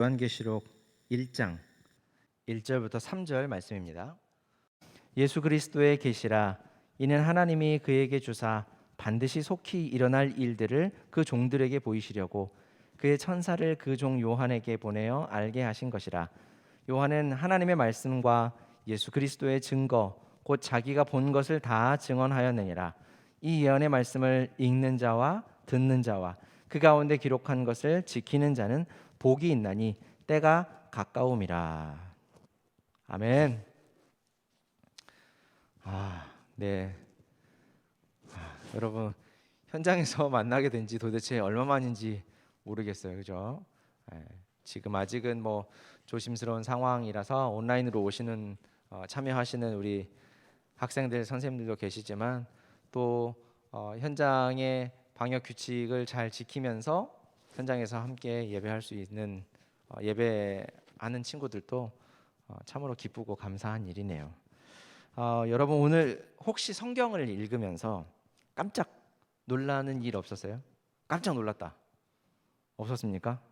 요한계시록 1장 1절부터 3절 말씀입니다. 예수 그리스도의 계시라. 이는 하나님이 그에게 주사 반드시 속히 일어날 일들을 그 종들에게 보이시려고 그의 천사를 그 종 요한에게 보내어 알게 하신 것이라. 요한은 하나님의 말씀과 예수 그리스도의 증거 곧 자기가 본 것을 다 증언하였느니라. 이 예언의 말씀을 읽는 자와 듣는 자와 그 가운데 기록한 것을 지키는 자는 복이 있나니 때가 가까움이라. 아멘. 네. 여러분 현장에서 만나게 된 지 도대체 얼마 만인지 모르겠어요. 그죠? 지금 아직은 뭐 조심스러운 상황이라서 온라인으로 오시는 참여하시는 우리 학생들 선생님들도 계시지만 또 현장의 방역 규칙을 잘 지키면서 현장에서 함께 예배할 수 있는 예배하는 친구들도 참으로 기쁘고 감사한 일이네요. 여러분 오늘 혹시 성경을 읽으면서 깜짝 놀라는 일 없었어요? 깜짝 놀랐다. 없었습니까?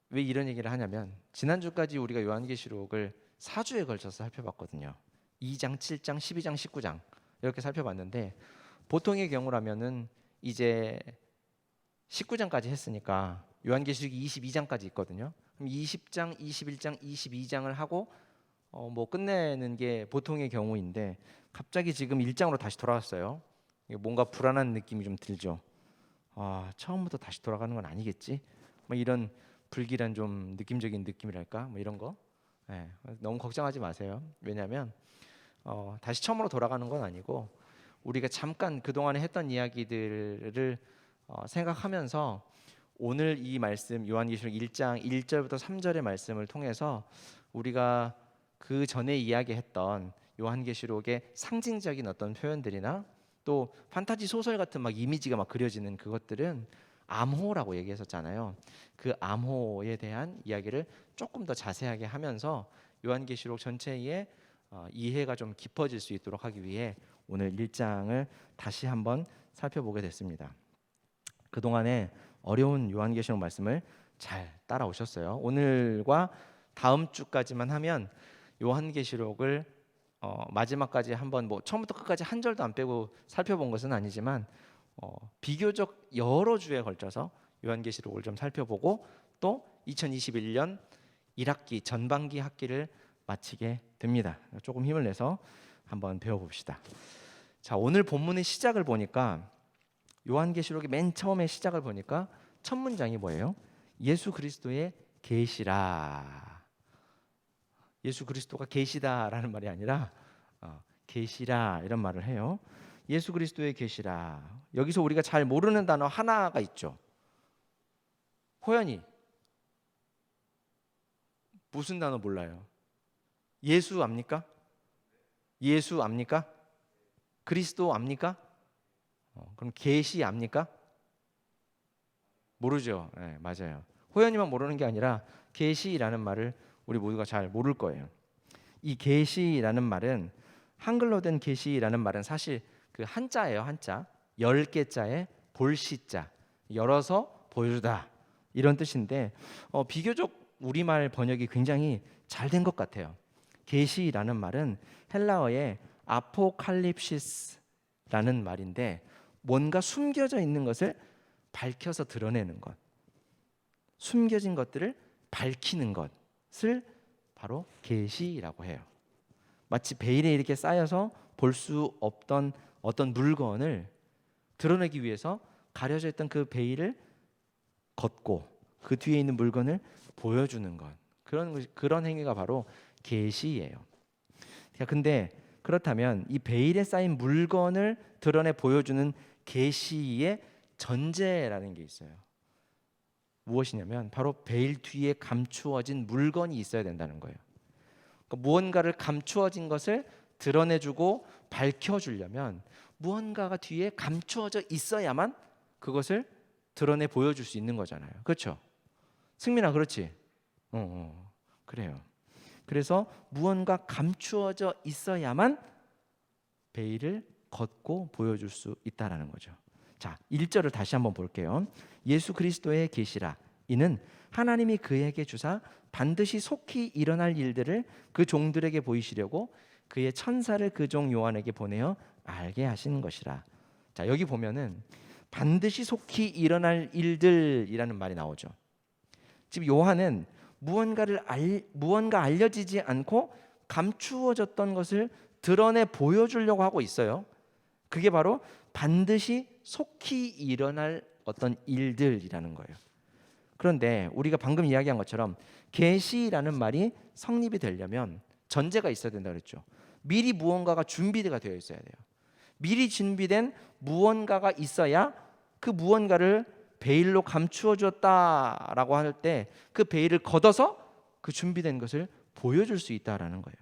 왜 이런 얘기를 하냐면 지난주까지 우리가 요한계시록을 4주에 걸쳐서 살펴봤거든요. 2장, 7장, 12장, 19장 이렇게 살펴봤는데 보통의 경우라면은 이제 19장까지 했으니까 요한계시록이 22장까지 있거든요. 그럼 20장, 21장, 22장을 하고 뭐 끝내는 게 보통의 경우인데 갑자기 지금 1장으로 다시 돌아왔어요. 뭔가 불안한 느낌이 좀 들죠. 처음부터 다시 돌아가는 건 아니겠지? 뭐 이런 불길한 좀 느낌적인 느낌이랄까? 뭐 이런 거. 너무 걱정하지 마세요. 왜냐하면 다시 처음으로 돌아가는 건 아니고 우리가 잠깐 그동안에 했던 이야기들을 생각하면서 오늘 이 말씀 요한계시록 1장 1절부터 3절의 말씀을 통해서 우리가 그 전에 이야기했던 요한계시록의 상징적인 어떤 표현들이나 또 판타지 소설 같은 막 이미지가 막 그려지는 그것들은 암호라고 얘기했었잖아요. 그 암호에 대한 이야기를 조금 더 자세하게 하면서 요한계시록 전체의 이해가 좀 깊어질 수 있도록 하기 위해 오늘 1장을 다시 한번 살펴보게 됐습니다. 그동안에 어려운 요한계시록 말씀을 잘 따라오셨어요. 오늘과 다음 주까지만 하면 요한계시록을 마지막까지 한번 뭐 처음부터 끝까지 한 절도 안 빼고 살펴본 것은 아니지만 비교적 여러 주에 걸쳐서 요한계시록을 좀 살펴보고 또 2021년 1학기 전반기 학기를 마치게 됩니다. 조금 힘을 내서 한번 배워봅시다. 자, 오늘 본문의 시작을 보니까 요한계시록의 맨 처음에 시작을 보니까 첫 문장이 뭐예요? 예수 그리스도의 계시라. 예수 그리스도가 계시다라는 말이 아니라 계시라 이런 말을 해요. 예수 그리스도의 계시라. 여기서 우리가 잘 모르는 단어 하나가 있죠. 호연이 무슨 단어 몰라요? 예수 압니까? 예수 압니까? 그리스도 압니까? 그럼 계시 압니까? 모르죠. 네, 맞아요. 호연이만 모르는 게 아니라 계시라는 말을 우리 모두가 잘 모를 거예요. 이 계시라는 말은 한글로 된 계시라는 말은 사실 그 한자예요. 한자 10개자에 볼시자 열어서 보여주다 이런 뜻인데 비교적 우리말 번역이 굉장히 잘 된 것 같아요. 계시라는 말은 헬라어의 아포칼립시스라는 말인데 뭔가 숨겨져 있는 것을 밝혀서 드러내는 것, 숨겨진 것들을 밝히는 것을 바로 계시라고 해요. 마치 베일에 이렇게 쌓여서 볼 수 없던 어떤 물건을 드러내기 위해서 가려져 있던 그 베일을 걷고 그 뒤에 있는 물건을 보여주는 것, 그런 행위가 바로 계시예요. 근데 그렇다면 이 베일에 쌓인 물건을 드러내 보여주는 계시의 전제라는 게 있어요. 무엇이냐면 바로 베일 뒤에 감추어진 물건이 있어야 된다는 거예요. 그러니까 무언가를 감추어진 것을 드러내주고 밝혀주려면 무언가가 뒤에 감추어져 있어야만 그것을 드러내 보여줄 수 있는 거잖아요. 그렇죠? 승민아 그렇지? 그래요. 그래서 무언가 감추어져 있어야만 베일을 걷고 보여줄 수 있다라는 거죠. 자, 1절을 다시 한번 볼게요. 예수 그리스도의 계시라. 이는 하나님이 그에게 주사 반드시 속히 일어날 일들을 그 종들에게 보이시려고 그의 천사를 그 종 요한에게 보내어 알게 하신 것이라. 자, 여기 보면은 반드시 속히 일어날 일들이라는 말이 나오죠. 지금 요한은 무언가 알려지지 않고 감추어졌던 것을 드러내 보여주려고 하고 있어요. 그게 바로 반드시 속히 일어날 어떤 일들이라는 거예요. 그런데 우리가 방금 이야기한 것처럼 계시라는 말이 성립이 되려면 전제가 있어야 된다 그랬죠. 미리 무언가가 준비가 되어 있어야 돼요. 미리 준비된 무언가가 있어야 그 무언가를 베일로 감추어 줬다라고 할 때 그 베일을 걷어서 그 준비된 것을 보여줄 수 있다라는 거예요.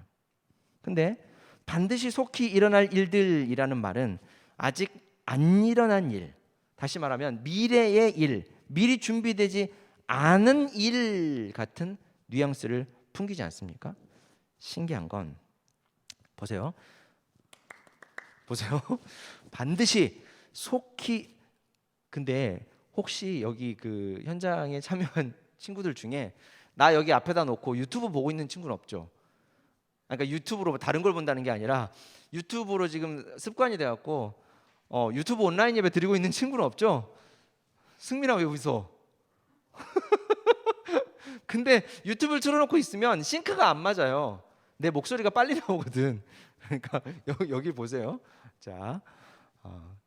근데 반드시 속히 일어날 일들이라는 말은 아직 안 일어난 일, 다시 말하면 미래의 일, 미리 준비되지 않은 일 같은 뉘앙스를 풍기지 않습니까? 신기한 건 보세요. 반드시 속히. 근데 혹시 여기 그 현장에 참여한 친구들 중에 나 여기 앞에다 놓고 유튜브 보고 있는 친구는 없죠? 그러니까 유튜브로 다른 걸 본다는 게 아니라 유튜브로 지금 습관이 돼갖고 유튜브 온라인 예배 드리고 있는 친구는 없죠? 승민아 왜 웃어? 근데 유튜브를 틀어놓고 있으면 싱크가 안 맞아요. 내 목소리가 빨리 나오거든. 그러니까 여기 보세요. 자,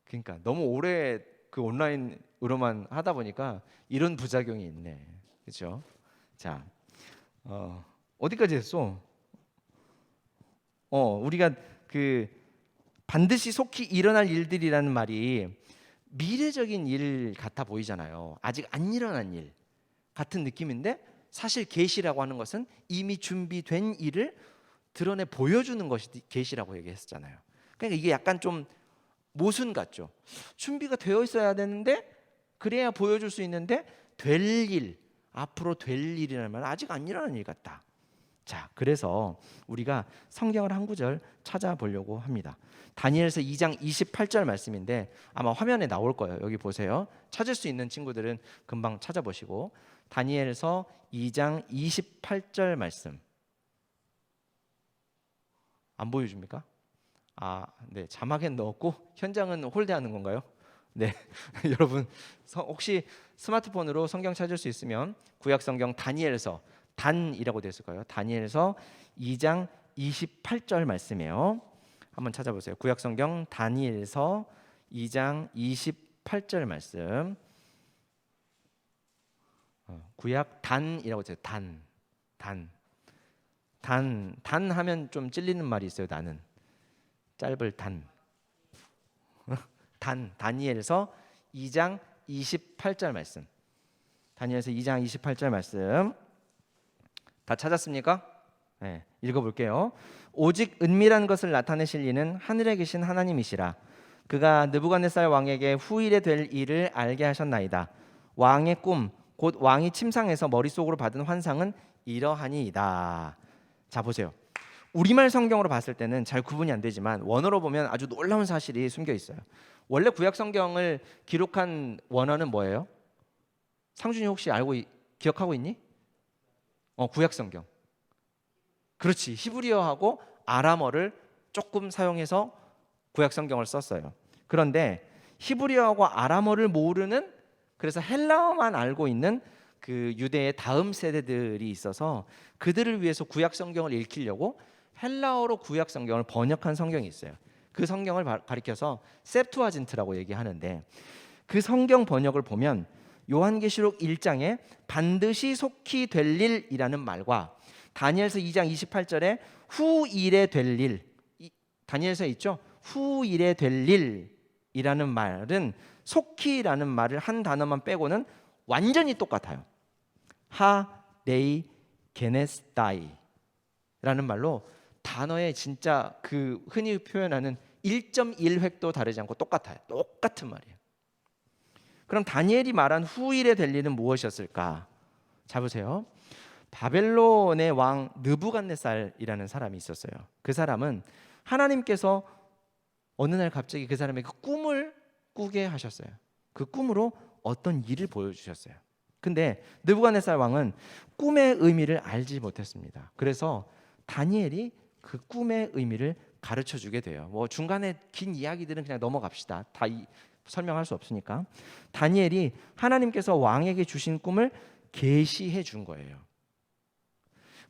그러니까 너무 오래 그 온라인으로만 하다 보니까 이런 부작용이 있네. 그렇죠? 자, 어디까지 했어? 우리가 그 반드시 속히 일어날 일들이라는 말이 미래적인 일 같아 보이잖아요. 아직 안 일어난 일 같은 느낌인데 사실 계시라고 하는 것은 이미 준비된 일을 드러내 보여주는 것이 계시라고 얘기했었잖아요. 그러니까 이게 약간 좀 모순 같죠. 준비가 되어 있어야 되는데 그래야 보여줄 수 있는데 될 일, 앞으로 될 일이라는 말은 아직 안 일어난 일 같다. 자, 그래서 우리가 성경을 한 구절 찾아보려고 합니다. 다니엘서 2장 28절 말씀인데 아마 화면에 나올 거예요. 여기 보세요. 찾을 수 있는 친구들은 금방 찾아보시고 다니엘서 2장 28절 말씀. 안 보여줍니까? 네, 자막엔 넣었고 현장은 홀대하는 건가요? 네, 여러분 혹시 스마트폰으로 성경 찾을 수 있으면 구약 성경 다니엘서 단이라고 되어 있을 거예요. 다니엘서 2장 28절 말씀이에요. 한번 찾아보세요. 구약 성경 다니엘서 2장 28절 말씀. 구약 단이라고 되어 있어요. 단 하면 좀 찔리는 말이 있어요. 나는 짧을 다니엘서 2장 28절 말씀. 다니엘서 2장 28절 말씀 다 찾았습니까? 네, 읽어볼게요. 오직 은밀한 것을 나타내실 이는 하늘에 계신 하나님이시라. 그가 느부갓네살 왕에게 후일에 될 일을 알게 하셨나이다. 왕의 꿈 곧 왕이 침상에서 머릿속으로 받은 환상은 이러하니이다. 자, 보세요. 우리말 성경으로 봤을 때는 잘 구분이 안 되지만 원어로 보면 아주 놀라운 사실이 숨겨 있어요. 원래 구약 성경을 기록한 원어는 뭐예요? 상준이 혹시 기억하고 있니? 구약 성경. 그렇지. 히브리어하고 아람어를 조금 사용해서 구약 성경을 썼어요. 그런데 히브리어하고 아람어를 모르는, 그래서 헬라어만 알고 있는 그 유대의 다음 세대들이 있어서 그들을 위해서 구약 성경을 읽히려고 헬라어로 구약 성경을 번역한 성경이 있어요. 그 성경을 가리켜서 셉투아진트라고 얘기하는데 그 성경 번역을 보면 요한계시록 1장에 반드시 속히 될 일이라는 말과 다니엘서 2장 28절에 후일에 될 일, 다니엘서에 있죠? 후일에 될 일이라는 말은 속히라는 말을 한 단어만 빼고는 완전히 똑같아요. 하레이 게네스다이 라는 말로 단어의 진짜 그 흔히 표현하는 1.1획도 다르지 않고 똑같아요. 똑같은 말이에요. 그럼 다니엘이 말한 후일에 될 일은 무엇이었을까? 자, 보세요. 바벨론의 왕 느부갓네살이라는 사람이 있었어요. 그 사람은 하나님께서 어느 날 갑자기 그 사람에게 꿈을 꾸게 하셨어요. 그 꿈으로 어떤 일을 보여주셨어요. 근데 느부갓네살 왕은 꿈의 의미를 알지 못했습니다. 그래서 다니엘이 그 꿈의 의미를 가르쳐 주게 돼요. 뭐 중간에 긴 이야기들은 그냥 넘어갑시다. 설명할 수 없으니까. 다니엘이 하나님께서 왕에게 주신 꿈을 계시해 준 거예요.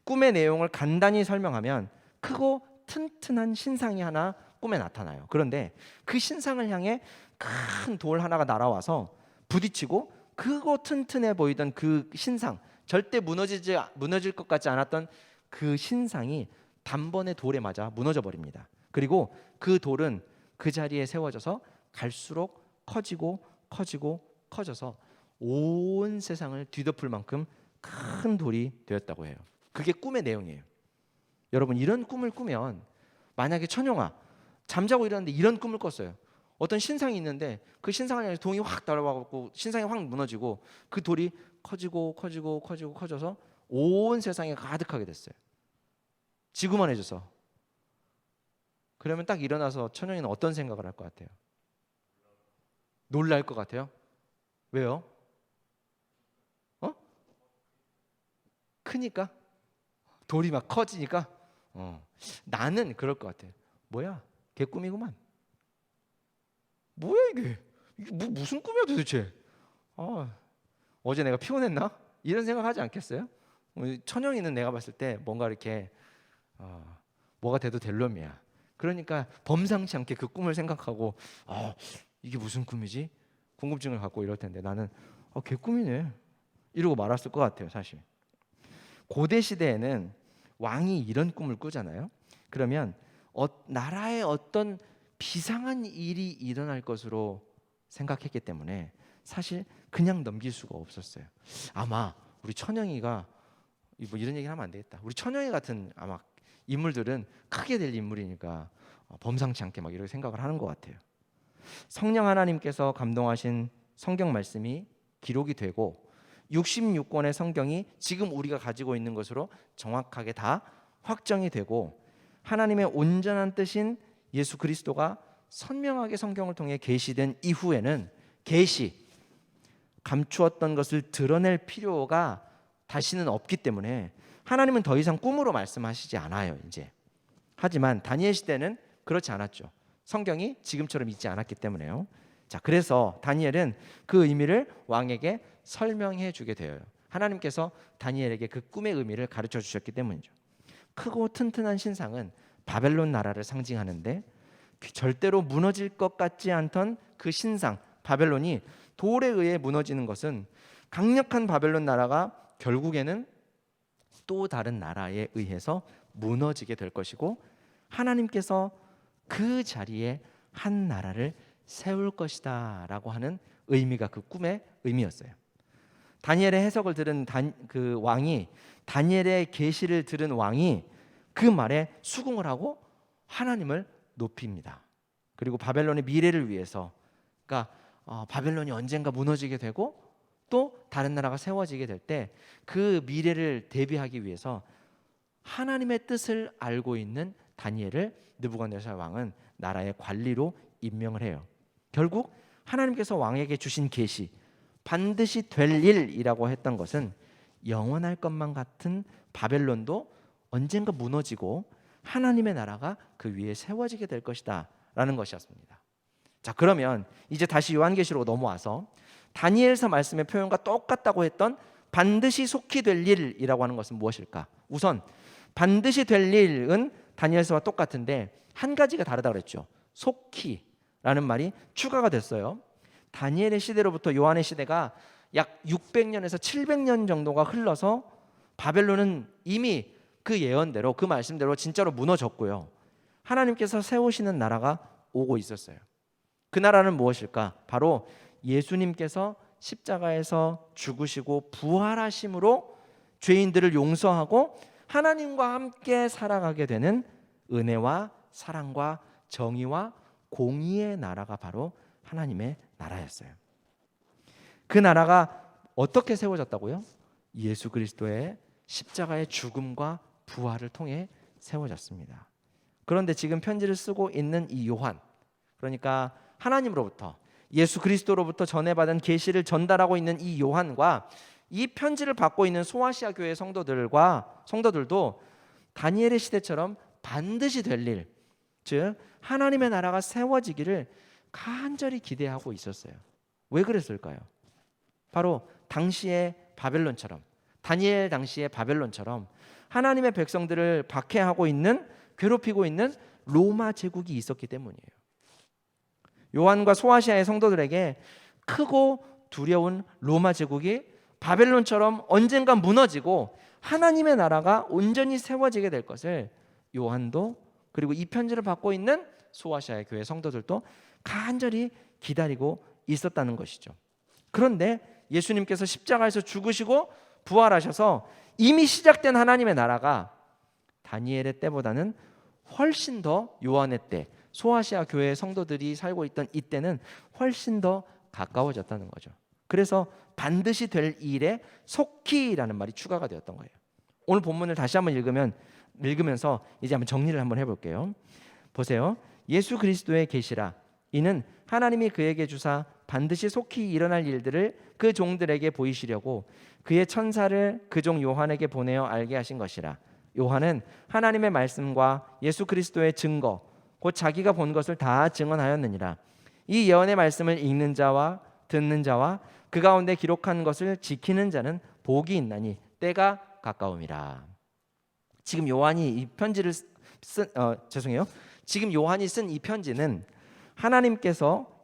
꿈의 내용을 간단히 설명하면 크고 튼튼한 신상이 하나 꿈에 나타나요. 그런데 그 신상을 향해 큰 돌 하나가 날아와서 부딪히고 크고 튼튼해 보이던 그 신상, 절대 무너질 것 같지 않았던 그 신상이 단번에 돌에 맞아 무너져 버립니다. 그리고 그 돌은 그 자리에 세워져서 갈수록 커져서 온 세상을 뒤덮을 만큼 큰 돌이 되었다고 해요. 그게 꿈의 내용이에요. 여러분, 이런 꿈을 꾸면 만약에 천영아 잠자고 일어났는데 이런 꿈을 꿨어요. 어떤 신상이 있는데 그 신상을 향해서 동이 확 날아와갖고 신상이 확 무너지고 그 돌이 커져서 온 세상에 가득하게 됐어요. 지구만 해져서. 그러면 딱 일어나서 천영이는 어떤 생각을 할 것 같아요? 놀랄 것 같아요? 왜요? 크니까? 돌이 막 커지니까? 나는 그럴 것 같아요. 뭐야? 개꿈이구만. 뭐야 이게? 무슨 꿈이야 도대체? 어제 내가 피곤했나? 이런 생각하지 않겠어요? 천영이는 내가 봤을 때 뭔가 이렇게 뭐가 돼도 될 놈이야. 그러니까 범상치 않게 그 꿈을 생각하고 이게 무슨 꿈이지? 궁금증을 갖고 이럴 텐데 나는 개꿈이네 이러고 말았을 것 같아요. 사실 고대 시대에는 왕이 이런 꿈을 꾸잖아요. 그러면 나라에 어떤 비상한 일이 일어날 것으로 생각했기 때문에 사실 그냥 넘길 수가 없었어요. 아마 우리 천영이가 뭐 이런 얘기를 하면 안 되겠다. 우리 천영이 같은 아마 인물들은 크게 될 인물이니까 범상치 않게 막 이렇게 생각을 하는 것 같아요. 성령 하나님께서 감동하신 성경 말씀이 기록이 되고 66권의 성경이 지금 우리가 가지고 있는 것으로 정확하게 다 확정이 되고 하나님의 온전한 뜻인 예수 그리스도가 선명하게 성경을 통해 계시된 이후에는 감추었던 것을 드러낼 필요가 다시는 없기 때문에 하나님은 더 이상 꿈으로 말씀하시지 않아요. 이제. 하지만 다니엘 시대는 그렇지 않았죠. 성경이 지금처럼 있지 않았기 때문에요. 자, 그래서 다니엘은 그 의미를 왕에게 설명해 주게 되어요. 하나님께서 다니엘에게 그 꿈의 의미를 가르쳐 주셨기 때문이죠. 크고 튼튼한 신상은 바벨론 나라를 상징하는데 절대로 무너질 것 같지 않던 그 신상 바벨론이 돌에 의해 무너지는 것은 강력한 바벨론 나라가 결국에는 또 다른 나라에 의해서 무너지게 될 것이고 하나님께서 그 자리에 한 나라를 세울 것이다 라고 하는 의미가 그 꿈의 의미였어요. 다니엘의 해석을 들은 그 왕이 다니엘의 계시를 들은 왕이 그 말에 수긍을 하고 하나님을 높입니다. 그리고 바벨론의 미래를 위해서 그러니까 바벨론이 언젠가 무너지게 되고 또 다른 나라가 세워지게 될 때 그 미래를 대비하기 위해서 하나님의 뜻을 알고 있는 다니엘을 느부갓네살 왕은 나라의 관리로 임명을 해요. 결국 하나님께서 왕에게 주신 계시 반드시 될 일이라고 했던 것은 영원할 것만 같은 바벨론도 언젠가 무너지고 하나님의 나라가 그 위에 세워지게 될 것이다 라는 것이었습니다. 자, 그러면 이제 다시 요한계시로 넘어와서 다니엘서 말씀의 표현과 똑같다고 했던 반드시 속히 될 일이라고 하는 것은 무엇일까? 우선 반드시 될 일은 다니엘서와 똑같은데 한 가지가 다르다고 그랬죠. 속히라는 말이 추가가 됐어요. 다니엘의 시대로부터 요한의 시대가 약 600년에서 700년 정도가 흘러서 바벨론은 이미 그 예언대로 그 말씀대로 진짜로 무너졌고요. 하나님께서 세우시는 나라가 오고 있었어요. 그 나라는 무엇일까? 바로 예수님께서 십자가에서 죽으시고 부활하심으로 죄인들을 용서하고 하나님과 함께 살아가게 되는 은혜와 사랑과 정의와 공의의 나라가 바로 하나님의 나라였어요. 그 나라가 어떻게 세워졌다고요? 예수 그리스도의 십자가의 죽음과 부활을 통해 세워졌습니다. 그런데 지금 편지를 쓰고 있는 이 요한, 그러니까 하나님으로부터 예수 그리스도로부터 전해받은 계시를 전달하고 있는 이 요한과 이 편지를 받고 있는 소아시아 교회 성도들도 다니엘의 시대처럼 반드시 될 일, 즉 하나님의 나라가 세워지기를 간절히 기대하고 있었어요. 왜 그랬을까요? 바로 당시의 바벨론처럼, 다니엘 당시의 바벨론처럼 하나님의 백성들을 박해하고 있는, 괴롭히고 있는 로마 제국이 있었기 때문이에요. 요한과 소아시아의 성도들에게 크고 두려운 로마 제국이 바벨론처럼 언젠가 무너지고 하나님의 나라가 온전히 세워지게 될 것을 요한도, 그리고 이 편지를 받고 있는 소아시아의 교회 성도들도 간절히 기다리고 있었다는 것이죠. 그런데 예수님께서 십자가에서 죽으시고 부활하셔서 이미 시작된 하나님의 나라가 다니엘의 때보다는 훨씬 더, 요한의 때, 소아시아 교회 성도들이 살고 있던 이때는 훨씬 더 가까워졌다는 거죠. 그래서 반드시 될 일에 속히라는 말이 추가가 되었던 거예요. 오늘 본문을 다시 한번 읽으면서 이제 한번 정리를 한번 해볼게요. 보세요. 예수 그리스도의 계시라. 이는 하나님이 그에게 주사 반드시 속히 일어날 일들을 그 종들에게 보이시려고 그의 천사를 그 종 요한에게 보내어 알게 하신 것이라. 요한은 하나님의 말씀과 예수 그리스도의 증거, 곧 자기가 본 것을 다 증언하였느니라. 이 예언의 말씀을 읽는 자와 듣는 자와 그 가운데 기록한 것을 지키는 자는 복이 있나니 때가 가까움이라. 지금 요한이 쓴 이 편지는 하나님께서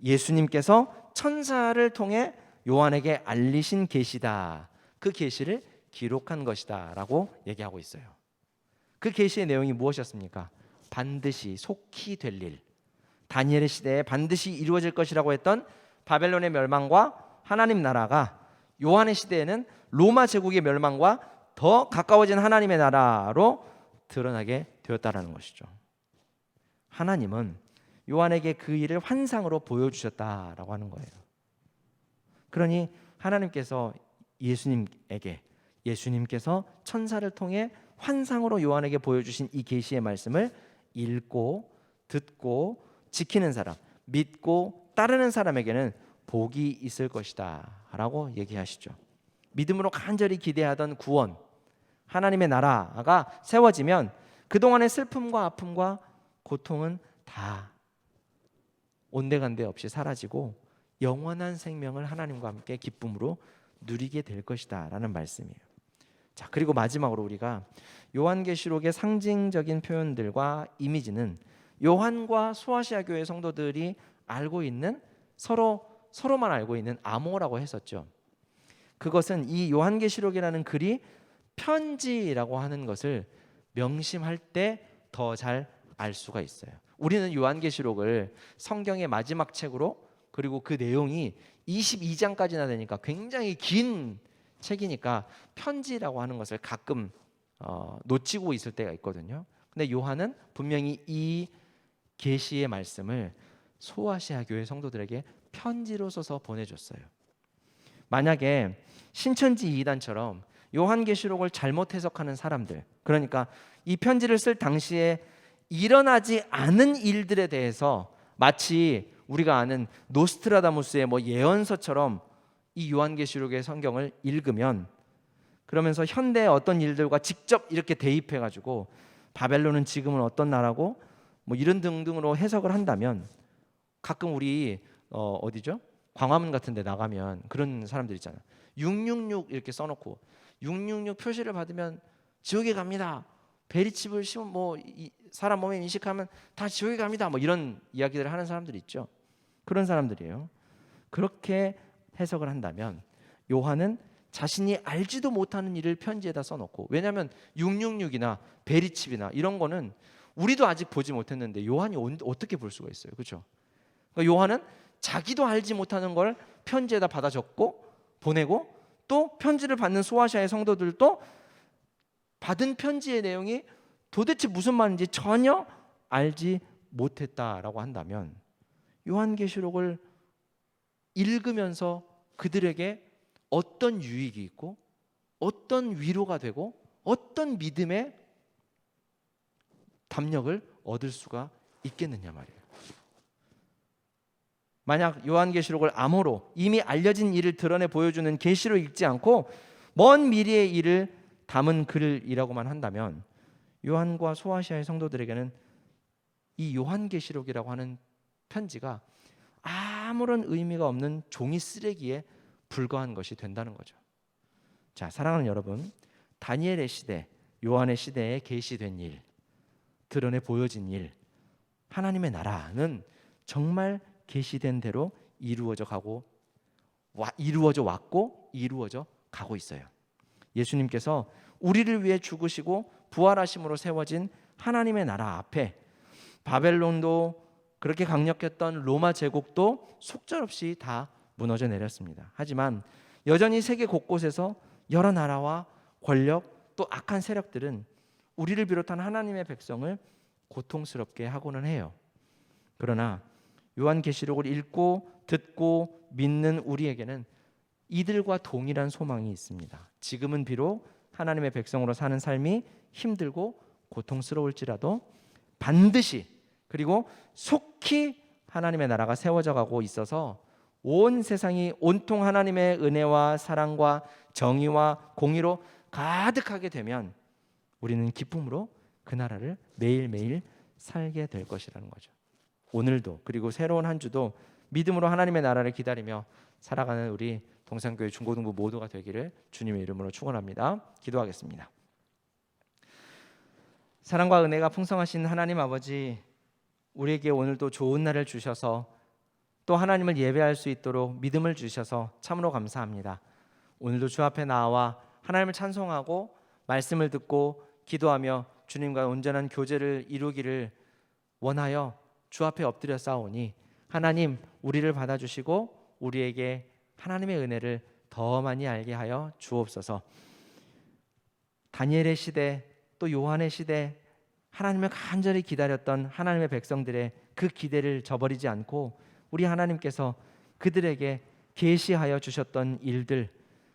예수님께서 천사를 통해 요한에게 알리신 계시다. 그 계시를 기록한 것이다라고 얘기하고 있어요. 그 계시의 내용이 무엇이었습니까? 반드시 속히 될 일, 다니엘의 시대에 반드시 이루어질 것이라고 했던 바벨론의 멸망과 하나님 나라가 요한의 시대에는 로마 제국의 멸망과 더 가까워진 하나님의 나라로 드러나게 되었다라는 것이죠. 하나님은 요한에게 그 일을 환상으로 보여주셨다라고 하는 거예요. 그러니 하나님께서 예수님께서 천사를 통해 환상으로 요한에게 보여주신 이 계시의 말씀을 읽고 듣고 지키는 사람, 믿고 따르는 사람에게는 복이 있을 것이다 라고 얘기하시죠. 믿음으로 간절히 기대하던 구원, 하나님의 나라가 세워지면 그동안의 슬픔과 아픔과 고통은 다 온데간데 없이 사라지고 영원한 생명을 하나님과 함께 기쁨으로 누리게 될 것이다 라는 말씀이에요. 자, 그리고 마지막으로 우리가 요한계시록의 상징적인 표현들과 이미지는 요한과 소아시아 교회 성도들이 알고 있는, 서로만 알고 있는 암호라고 했었죠. 그것은 이 요한계시록이라는 글이 편지라고 하는 것을 명심할 때 더 잘 알 수가 있어요. 우리는 요한계시록을 성경의 마지막 책으로, 그리고 그 내용이 22장까지나 되니까 굉장히 긴 책이니까 편지라고 하는 것을 가끔 놓치고 있을 때가 있거든요. 근데 요한은 분명히 이 계시의 말씀을 소아시아 교회 성도들에게 편지로 써서 보내줬어요. 만약에 신천지 이단처럼 요한계시록을 잘못 해석하는 사람들, 그러니까 이 편지를 쓸 당시에 일어나지 않은 일들에 대해서 마치 우리가 아는 노스트라다무스의 예언서처럼 이 요한계시록의 성경을 읽으면, 그러면서 현대의 어떤 일들과 직접 이렇게 대입해가지고 바벨론은 지금은 어떤 나라고 이런 등등으로 해석을 한다면, 가끔 우리 어디죠? 광화문 같은 데 나가면 그런 사람들 있잖아요. 666 이렇게 써놓고 666 표시를 받으면 지옥에 갑니다. 베리칩을 사람 몸에 인식하면 다 지옥에 갑니다. 이런 이야기들을 하는 사람들이 있죠. 그런 사람들이에요. 그렇게 해석을 한다면 요한은 자신이 알지도 못하는 일을 편지에다 써놓고, 왜냐하면 666이나 베리칩이나 이런 거는 우리도 아직 보지 못했는데 요한이 어떻게 볼 수가 있어요, 그렇죠? 그러니까 요한은 자기도 알지 못하는 걸 편지에다 받아 적고 보내고, 또 편지를 받는 소아시아의 성도들도 받은 편지의 내용이 도대체 무슨 말인지 전혀 알지 못했다라고 한다면, 요한계시록을 읽으면서 그들에게 어떤 유익이 있고 어떤 위로가 되고 어떤 믿음의 담력을 얻을 수가 있겠느냐 말이에요. 만약 요한계시록을 암호로 이미 알려진 일을 드러내 보여주는 계시로 읽지 않고 먼 미래의 일을 담은 글이라고만 한다면 요한과 소아시아의 성도들에게는 이 요한계시록이라고 하는 편지가 아무런 의미가 없는 종이 쓰레기에 불과한 것이 된다는 거죠. 자, 사랑하는 여러분, 다니엘의 시대, 요한의 시대에 계시된 일, 드러내 보여진 일, 하나님의 나라는 정말 계시된 대로 이루어져 왔고 이루어져 가고 있어요. 예수님께서 우리를 위해 죽으시고 부활하심으로 세워진 하나님의 나라 앞에 바벨론도 그렇게 강력했던 로마 제국도 속절없이 다 무너져 내렸습니다. 하지만 여전히 세계 곳곳에서 여러 나라와 권력 또 악한 세력들은 우리를 비롯한 하나님의 백성을 고통스럽게 하고는 해요. 그러나 요한계시록을 읽고 듣고 믿는 우리에게는 이들과 동일한 소망이 있습니다. 지금은 비록 하나님의 백성으로 사는 삶이 힘들고 고통스러울지라도 반드시 그리고 속히 하나님의 나라가 세워져 가고 있어서 온 세상이 온통 하나님의 은혜와 사랑과 정의와 공의로 가득하게 되면 우리는 기쁨으로 그 나라를 매일매일 살게 될 것이라는 거죠. 오늘도 그리고 새로운 한 주도 믿음으로 하나님의 나라를 기다리며 살아가는 우리 동산교회 중고등부 모두가 되기를 주님의 이름으로 축원합니다. 기도하겠습니다. 사랑과 은혜가 풍성하신 하나님 아버지, 우리에게 오늘도 좋은 날을 주셔서 또 하나님을 예배할 수 있도록 믿음을 주셔서 참으로 감사합니다. 오늘도 주 앞에 나와 하나님을 찬송하고 말씀을 듣고 기도하며 주님과 온전한 교제를 이루기를 원하여 주 앞에 엎드려 싸우니 하나님 우리를 받아주시고 우리에게 하나님의 은혜를 더 많이 알게 하여 주옵소서. 다니엘의 시대 또 요한의 시대 하나님을 간절히 기다렸던 하나님의 백성들의 그 기대를 저버리지 않고 우리 하나님께서 그들에게 계시하여 주셨던 일들,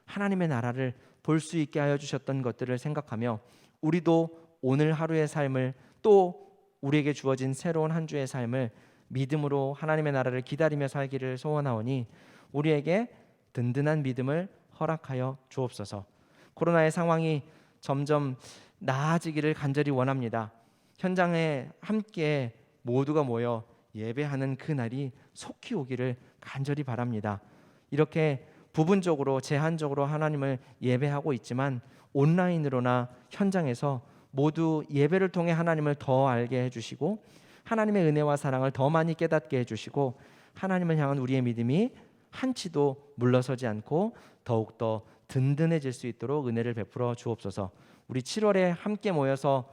하나님의 나라를 볼 수 있게 하여 주셨던 것들을 생각하며 우리도 오늘 하루의 삶을 또 우리에게 주어진 새로운 한 주의 삶을 믿음으로 하나님의 나라를 기다리며 살기를 소원하오니 우리에게 든든한 믿음을 허락하여 주옵소서. 코로나의 상황이 점점 나아지기를 간절히 원합니다. 현장에 함께 모두가 모여 예배하는 그 날이 속히 오기를 간절히 바랍니다. 이렇게 부분적으로 제한적으로 하나님을 예배하고 있지만 온라인으로나 현장에서 모두 예배를 통해 하나님을 더 알게 해주시고 하나님의 은혜와 사랑을 더 많이 깨닫게 해주시고 하나님을 향한 우리의 믿음이 한치도 물러서지 않고 더욱더 든든해질 수 있도록 은혜를 베풀어 주옵소서. 우리 7월에 함께 모여서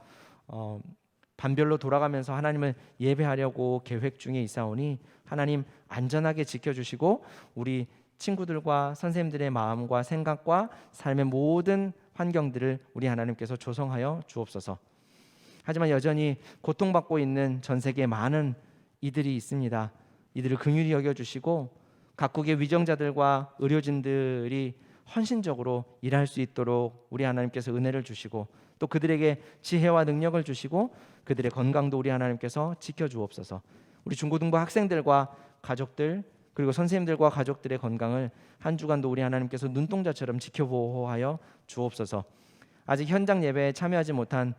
반별로 돌아가면서 하나님을 예배하려고 계획 중에 있사오니 하나님 안전하게 지켜주시고 우리 친구들과 선생님들의 마음과 생각과 삶의 모든 환경들을 우리 하나님께서 조성하여 주옵소서. 하지만 여전히 고통받고 있는 전 세계에 많은 이들이 있습니다. 이들을 긍휼히 여겨주시고 각국의 위정자들과 의료진들이 헌신적으로 일할 수 있도록 우리 하나님께서 은혜를 주시고 또 그들에게 지혜와 능력을 주시고 그들의 건강도 우리 하나님께서 지켜주옵소서. 우리 중고등부 학생들과 가족들 그리고 선생님들과 가족들의 건강을 한 주간도 우리 하나님께서 눈동자처럼 지켜보호하여 주옵소서. 아직 현장 예배에 참여하지 못한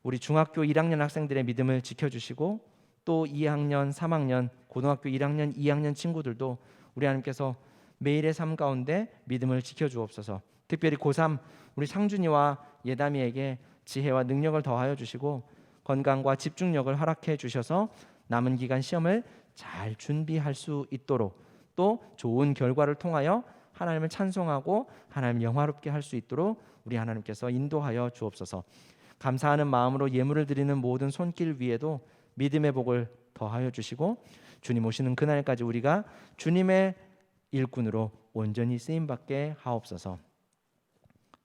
우리 중학교 1학년 학생들의 믿음을 지켜주시고 또 2학년, 3학년, 고등학교 1학년, 2학년 친구들도 우리 하나님께서 매일의 삶 가운데 믿음을 지켜주옵소서. 특별히 고3 우리 상준이와 예담이에게 지혜와 능력을 더하여 주시고 건강과 집중력을 허락해 주셔서 남은 기간 시험을 잘 준비할 수 있도록 또 좋은 결과를 통하여 하나님을 찬송하고 하나님을 영화롭게 할 수 있도록 우리 하나님께서 인도하여 주옵소서. 감사하는 마음으로 예물을 드리는 모든 손길 위에도 믿음의 복을 더하여 주시고 주님 오시는 그날까지 우리가 주님의 일꾼으로 온전히 쓰임받게 하옵소서.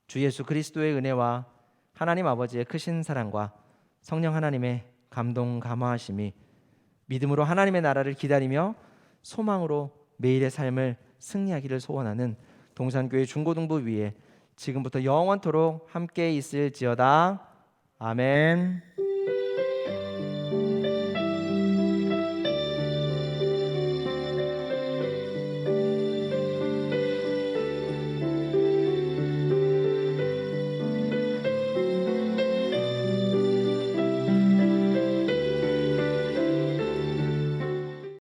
주 예수 그리스도의 은혜와 하나님 아버지의 크신 사랑과 성령 하나님의 감동 감화하심이 믿음으로 하나님의 나라를 기다리며 소망으로 매일의 삶을 승리하기를 소원하는 동산교회 중고등부 위에 지금부터 영원토록 함께 있을지어다. 아멘.